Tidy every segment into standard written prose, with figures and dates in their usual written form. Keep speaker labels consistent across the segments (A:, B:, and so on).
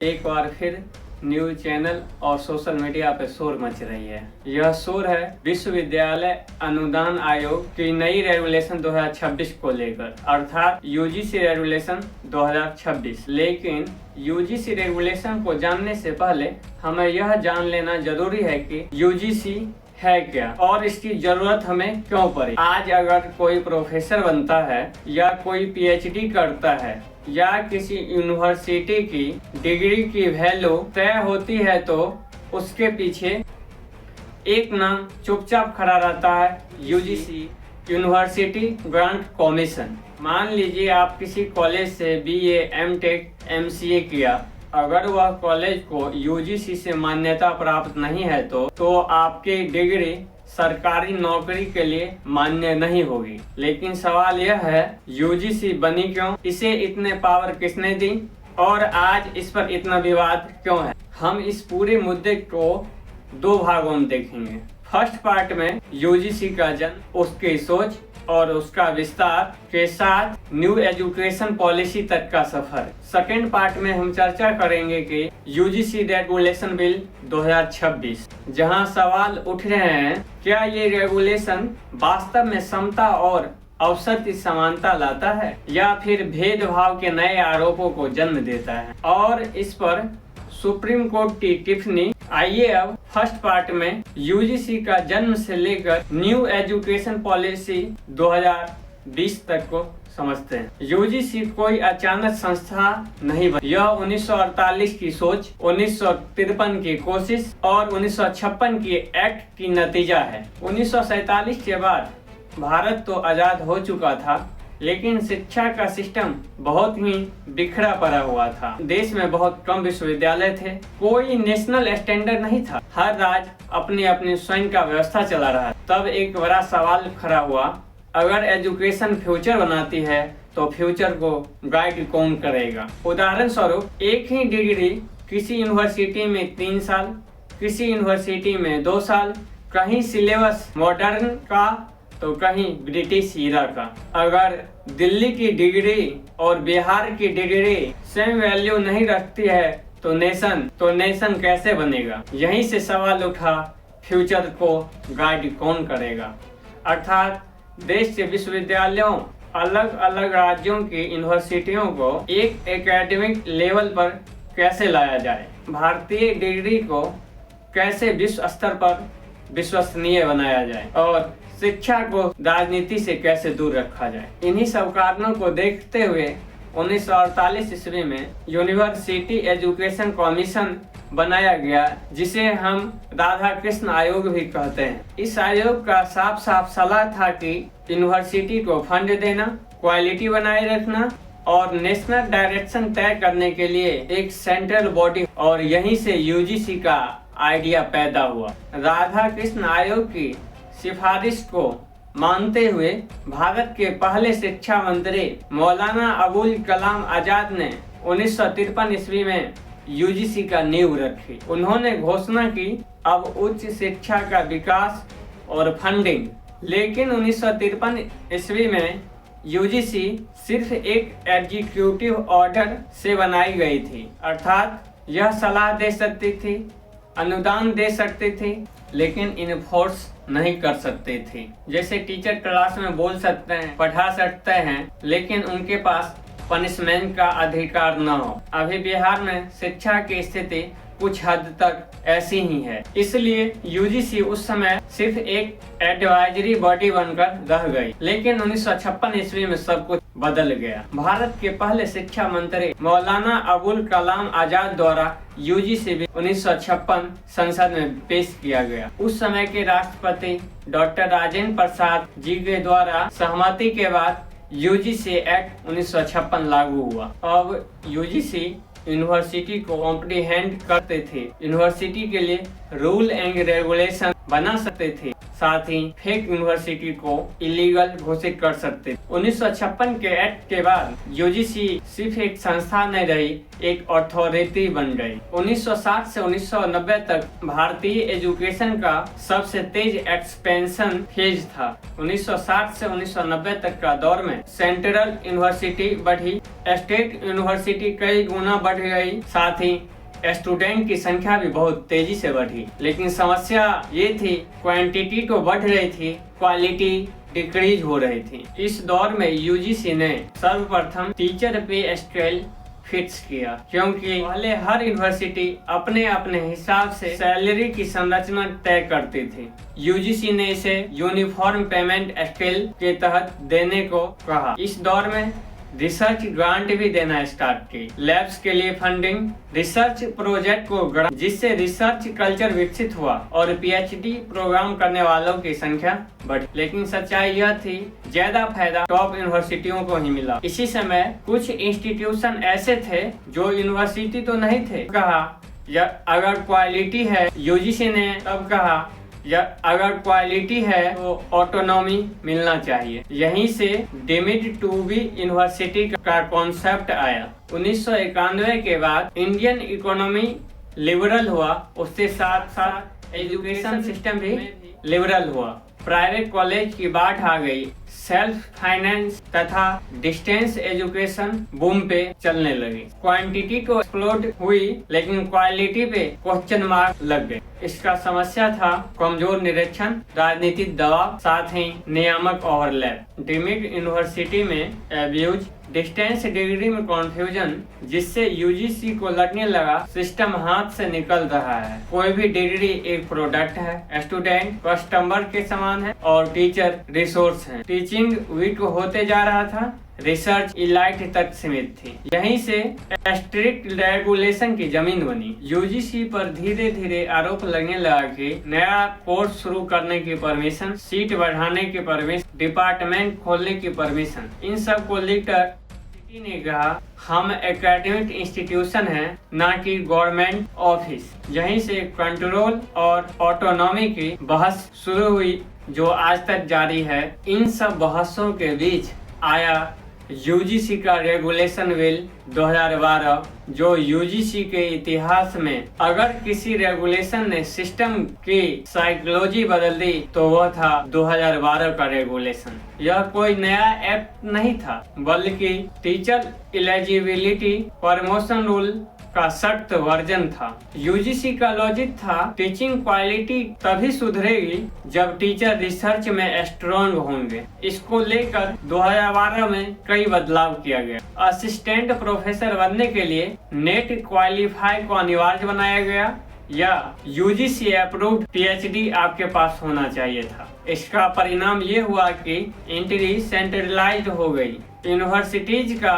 A: एक बार फिर news channel और सोशल मीडिया पे शोर मच रही है। यह शोर है विश्वविद्यालय अनुदान आयोग की नई रेगुलेशन 2026 को लेकर, अर्थात यूजीसी रेगुलेशन 2026। लेकिन यूजीसी रेगुलेशन को जानने से पहले हमें यह जान लेना जरूरी है कि यूजीसी है क्या और इसकी जरूरत हमें क्यों पड़ी। आज अगर कोई प्रोफेसर बनता है या कोई पीएचडी करता है या किसी यूनिवर्सिटी की डिग्री की वैल्यू तय होती है तो उसके पीछे एक नाम चुपचाप खड़ा रहता है, यूजीसी, यूनिवर्सिटी ग्रांट कमीशन। मान लीजिए आप किसी कॉलेज से बीए, एमटेक, एमसीए किया, अगर वह कॉलेज को यूजीसी से मान्यता प्राप्त नहीं है तो आपकी डिग्री सरकारी नौकरी के लिए मान्य नहीं होगी। लेकिन सवाल यह है, यूजीसी बनी क्यों, इसे इतने पावर किसने दी और आज इस पर इतना विवाद क्यों है। हम इस पूरे मुद्दे को दो भागों में देखेंगे। फर्स्ट पार्ट में यूजीसी का जन्म, उसकी सोच और उसका विस्तार के साथ न्यू एजुकेशन पॉलिसी तक का सफर। सेकेंड पार्ट में हम चर्चा करेंगे कि यूजीसी रेगुलेशन बिल 2026, जहां सवाल उठ रहे हैं, क्या ये रेगुलेशन वास्तव में समता और अवसर की समानता लाता है या फिर भेदभाव के नए आरोपों को जन्म देता है, और इस पर सुप्रीम कोर्ट की टिप्पणी। आइए अब फर्स्ट पार्ट में यूजीसी का जन्म से लेकर न्यू एजुकेशन पॉलिसी 2020 तक को समझते हैं। यूजीसी कोई अचानक संस्था नहीं बनी। यह 1948 की सोच, 1953 की कोशिश और 1956 की एक्ट की नतीजा है। 1947 के बाद भारत तो आजाद हो चुका था, लेकिन शिक्षा का सिस्टम बहुत ही बिखरा पड़ा हुआ था। देश में बहुत कम विश्वविद्यालय थे, कोई नेशनल स्टैंडर्ड नहीं था, हर राज्य अपनी अपनी स्वयं का व्यवस्था चला रहा। तब एक बड़ा सवाल खड़ा हुआ, अगर एजुकेशन फ्यूचर बनाती है तो फ्यूचर को गाइड कौन करेगा। उदाहरण स्वरूप, एक ही डिग्री किसी यूनिवर्सिटी में 3 साल, किसी यूनिवर्सिटी में 2 साल, कहीं सिलेबस मॉडर्न का तो कहीं ब्रिटिश ईरा का। अगर दिल्ली की डिग्री और बिहार की डिग्री सेम वैल्यू नहीं रखती है तो नेशन कैसे बनेगा। यहीं से सवाल उठा, फ्यूचर को गाइड कौन करेगा। अर्थात देश के विश्वविद्यालयों, अलग अलग राज्यों की यूनिवर्सिटियों को एक एकेडमिक लेवल पर कैसे लाया जाए, भारतीय डिग्री को कैसे विश्व स्तर पर विश्वसनीय बनाया जाए और शिक्षा को राजनीति से कैसे दूर रखा जाए। इन्हीं सब कारणों को देखते हुए 1948 ईस्वी में यूनिवर्सिटी एजुकेशन कमीशन बनाया गया, जिसे हम राधा कृष्ण आयोग भी कहते हैं। इस आयोग का साफ साफ सलाह था कि यूनिवर्सिटी को फंड देना, क्वालिटी बनाए रखना और नेशनल डायरेक्शन तय करने के लिए एक सेंट्रल बॉडी, और यहीं से यूजीसी का आइडिया पैदा हुआ। राधा कृष्ण आयोग की सिफारिश को मानते हुए भारत के पहले शिक्षा मंत्री मौलाना अबुल कलाम आजाद ने 1953 ईस्वी में यूजीसी का नींव रखी। उन्होंने घोषणा की, अब उच्च शिक्षा का विकास और फंडिंग। लेकिन 1953 ईस्वी में यूजीसी सिर्फ एक एग्जीक्यूटिव ऑर्डर से बनाई गई थी, अर्थात यह सलाह दे सकती थी, अनुदान दे सकती थी, लेकिन इन्फोर्स नहीं कर सकते थे। जैसे टीचर क्लास में बोल सकते हैं, पढ़ा सकते हैं, लेकिन उनके पास पनिशमेंट का अधिकार न हो। अभी बिहार में शिक्षा की स्थिति कुछ हद तक ऐसी ही है। इसलिए यूजीसी उस समय सिर्फ एक एडवाइजरी बॉडी बनकर रह गई। लेकिन 1956 ईस्वी में सब कुछ बदल गया। भारत के पहले शिक्षा मंत्री मौलाना अबुल कलाम आजाद द्वारा यूजीसी बिल 1956 संसद में पेश किया गया। उस समय के राष्ट्रपति डॉक्टर राजेंद्र प्रसाद जी के द्वारा सहमति के बाद यूजीसी एक्ट 1956 लागू हुआ। अब यूजीसी यूनिवर्सिटी को कॉम्प्रिहेंड करते थे, यूनिवर्सिटी के लिए रूल एंड रेगुलेशन बना सकते थे, साथ ही फेक यूनिवर्सिटी को इलीगल घोषित कर सकते। 1956 के एक्ट के बाद यूजीसी सिर्फ एक संस्था नहीं रही, एक अथॉरिटी बन गई। 1960 से 1990 तक भारतीय एजुकेशन का सबसे तेज एक्सपेंशन फेज था। 1960 से 1990 तक का दौर में सेंट्रल यूनिवर्सिटी बढ़ी, स्टेट यूनिवर्सिटी कई गुना बढ़ गई, साथ ही स्टूडेंट की संख्या भी बहुत तेजी से बढ़ी। लेकिन समस्या ये थी, क्वांटिटी तो बढ़ रही थी, क्वालिटी डिक्रीज हो रही थी। इस दौर में यूजीसी ने सर्वप्रथम टीचर पे स्केल फिक्स किया, क्योंकि पहले हर यूनिवर्सिटी अपने अपने हिसाब से सैलरी की संरचना तय करती थी। यूजीसी ने इसे यूनिफॉर्म पेमेंट स्केल के तहत देने को कहा। इस दौर में रिसर्च ग्रांट भी देना स्टार्ट की, लैब्स के लिए फंडिंग, रिसर्च प्रोजेक्ट को ग्रांट, जिससे रिसर्च कल्चर विकसित हुआ और पीएचडी प्रोग्राम करने वालों की संख्या बढ़ी। लेकिन सच्चाई यह थी, ज्यादा फायदा टॉप यूनिवर्सिटियों को ही मिला। इसी समय कुछ इंस्टीट्यूशन ऐसे थे जो यूनिवर्सिटी तो नहीं थे। कहा या अगर क्वालिटी है, यूजीसी ने तब कहा या अगर क्वालिटी है तो ऑटोनॉमी मिलना चाहिए। यहीं से डीम्ड टू बी यूनिवर्सिटी का कॉन्सेप्ट आया। 1991 के बाद इंडियन इकोनॉमी लिबरल हुआ, उसके साथ साथ एजुकेशन सिस्टम भी लिबरल हुआ। प्राइवेट कॉलेज की बाढ़ आ गई, सेल्फ फाइनेंस तथा डिस्टेंस एजुकेशन बूम पे चलने लगी। क्वांटिटी तो एक्सप्लोड हुई, लेकिन क्वालिटी पे क्वेश्चन मार्क लग गए। इसका समस्या था कमजोर निरीक्षण, राजनीतिक दबाव, साथ ही नियामक ओवरलैप। डीम्ड यूनिवर्सिटी में एब्यूज, डिस्टेंस डिग्री में कॉन्फ्यूजन, जिससे यूजीसी को लगने लगा सिस्टम हाथ से निकल रहा है। कोई भी डिग्री एक प्रोडक्ट है, स्टूडेंट कस्टमर के समान है और टीचर रिसोर्स है। टीचिंग वीक होते जा रहा था, रिसर्च इलाइट तक सीमित थी। यहीं से स्ट्रिक्ट रेगुलेशन की जमीन बनी। यूजीसी पर धीरे धीरे आरोप लगने लगा कि नया कोर्स शुरू करने की परमिशन, सीट बढ़ाने की परमिशन, डिपार्टमेंट खोलने की परमिशन, इन सब को लेकर ने कहा हम एकेडमिक इंस्टीट्यूशन है, ना कि गवर्नमेंट ऑफिस। यहीं से कंट्रोल और ऑटोनॉमी की बहस शुरू हुई, जो आज तक जारी है। इन सब बहसों के बीच आया यूजीसी का रेगुलेशन बिल 2012, जो यूजीसी के इतिहास में अगर किसी रेगुलेशन ने सिस्टम की साइकोलॉजी बदल दी तो वह था 2012 का रेगुलेशन। यह कोई नया एक्ट नहीं था, बल्कि टीचर एलिजिबिलिटी प्रमोशन रूल का सख्त वर्जन था। यूजीसी का लॉजिक था, टीचिंग क्वालिटी तभी सुधरेगी जब टीचर रिसर्च में स्ट्रॉन्ग होंगे। इसको लेकर 2012 में कई बदलाव किया गया। असिस्टेंट प्रोफेसर बनने के लिए नेट क्वालिफाई को अनिवार्य बनाया गया, या यूजीसी अप्रूव्ड पीएचडी आपके पास होना चाहिए था। इसका परिणाम ये हुआ कि एंट्री सेंट्रलाइज्ड हो गई, यूनिवर्सिटीज का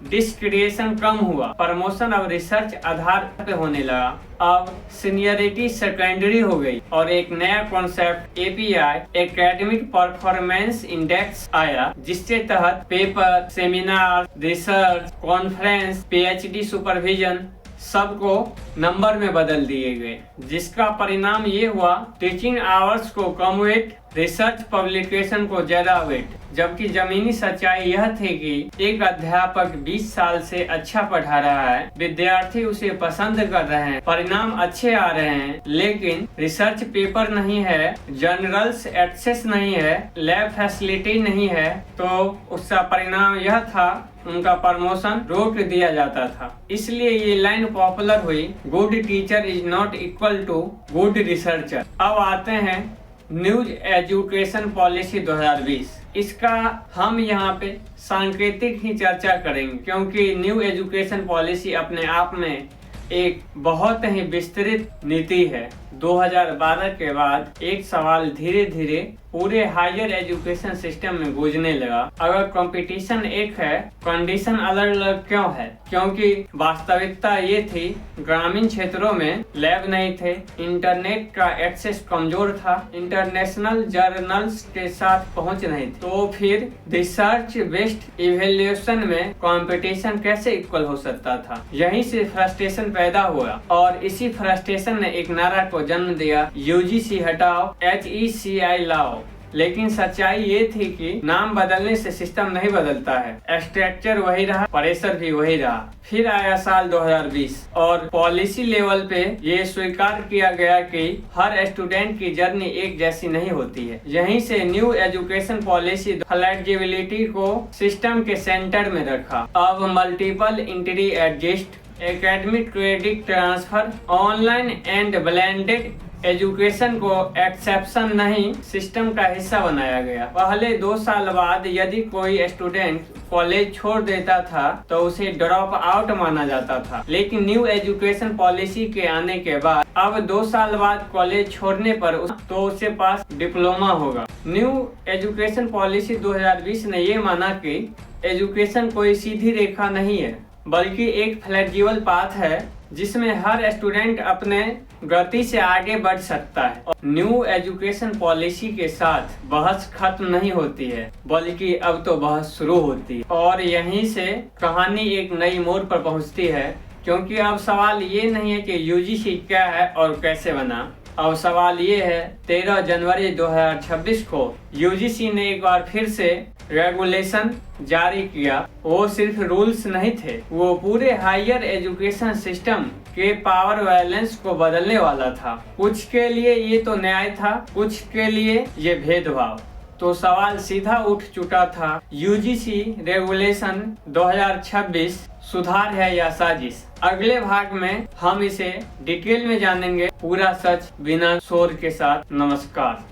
A: डिस्क्रिएशन कम हुआ, प्रमोशन अब रिसर्च आधार पे होने लगा, अब सीनियरिटी सेकेंडरी हो गई और एक नया concept API academic performance index आया, जिसके तहत paper, seminar, research, conference, PhD supervision सबको नंबर में बदल दिए गए। जिसका परिणाम ये हुआ, टीचिंग आवर्स को कम वेट, रिसर्च पब्लिकेशन को ज्यादा वेट। जबकि जमीनी सच्चाई यह थी कि एक अध्यापक 20 साल से अच्छा पढ़ा रहा है, विद्यार्थी उसे पसंद कर रहे हैं, परिणाम अच्छे आ रहे हैं, लेकिन रिसर्च पेपर नहीं है, जर्नल्स एक्सेस नहीं है, लैब फैसिलिटी नहीं है, तो उसका परिणाम यह था उनका प्रमोशन रोक दिया जाता था। इसलिए ये लाइन पॉपुलर हुई, good teacher is not equal to good researcher. अब आते हैं न्यू एजुकेशन पॉलिसी 2020। इसका हम यहाँ पे सांकेतिक ही चर्चा करेंगे, क्योंकि न्यू एजुकेशन पॉलिसी अपने आप में एक बहुत ही विस्तृत नीति है। 2012 के बाद एक सवाल धीरे धीरे पूरे हायर एजुकेशन सिस्टम में गूंजने लगा। अगर कंपटीशन एक है, कंडीशन अलग अलग क्यों है? क्योंकि वास्तविकता ये थी, ग्रामीण क्षेत्रों में लैब नहीं थे, इंटरनेट का एक्सेस कमजोर था, इंटरनेशनल जर्नल्स के साथ पहुंच नहीं थी। तो फिर रिसर्च बेस्ड इवैल्यूएशन में कंपटीशन कैसे इक्वल हो सकता था? यहीं से फ्रस्ट्रेशन पैदा हुआ और इसी फ्रस्ट्रेशन ने एक नारा को जन्म दिया, यूजीसी हटाओ, HECI लाओ। लेकिन सच्चाई ये थी कि नाम बदलने से सिस्टम नहीं बदलता है, स्ट्रक्चर वही रहा, प्रेशर भी वही रहा। फिर आया साल 2020 और पॉलिसी लेवल पे ये स्वीकार किया गया कि हर स्टूडेंट की जर्नी एक जैसी नहीं होती है। यहीं से न्यू एजुकेशन पॉलिसी फ्लेक्सिबिलिटी को सिस्टम के सेंटर में रखा। अब multiple entry adjust, academic credit transfer, online and blended education को एक्सेप्शन नहीं, सिस्टम का हिस्सा बनाया गया। पहले 2 साल बाद यदि कोई स्टूडेंट कॉलेज छोड़ देता था तो उसे ड्रॉप आउट माना जाता था, लेकिन न्यू एजुकेशन पॉलिसी के आने के बाद अब 2 साल बाद कॉलेज छोड़ने पर उसके पास डिप्लोमा होगा। न्यू एजुकेशन पॉलिसी 2020 ने ये माना कि एजुकेशन कोई सीधी रेखा नहीं है, बल्कि एक फ्लेक्सिबल पाथ है जिसमें हर स्टूडेंट अपने गति से आगे बढ़ सकता है। न्यू एजुकेशन पॉलिसी के साथ बहस खत्म नहीं होती है, बल्कि अब तो बहस शुरू होती है और यहीं से कहानी एक नई मोड़ पर पहुंचती है। क्योंकि अब सवाल ये नहीं है कि यूजीसी क्या है और कैसे बना, अब सवाल ये है 13 जनवरी 2026 को यूजीसी ने एक बार फिर से रेगुलेशन जारी किया। वो सिर्फ रूल्स नहीं थे, वो पूरे हायर एजुकेशन सिस्टम के पावर बैलेंस को बदलने वाला था। कुछ के लिए ये तो न्याय था, कुछ के लिए ये भेदभाव। तो सवाल सीधा उठ चुका था, यूजीसी रेगुलेशन 2026 सुधार है या साजिश? अगले भाग में हम इसे डिटेल में जानेंगे, पूरा सच बिना शोर के साथ। नमस्कार।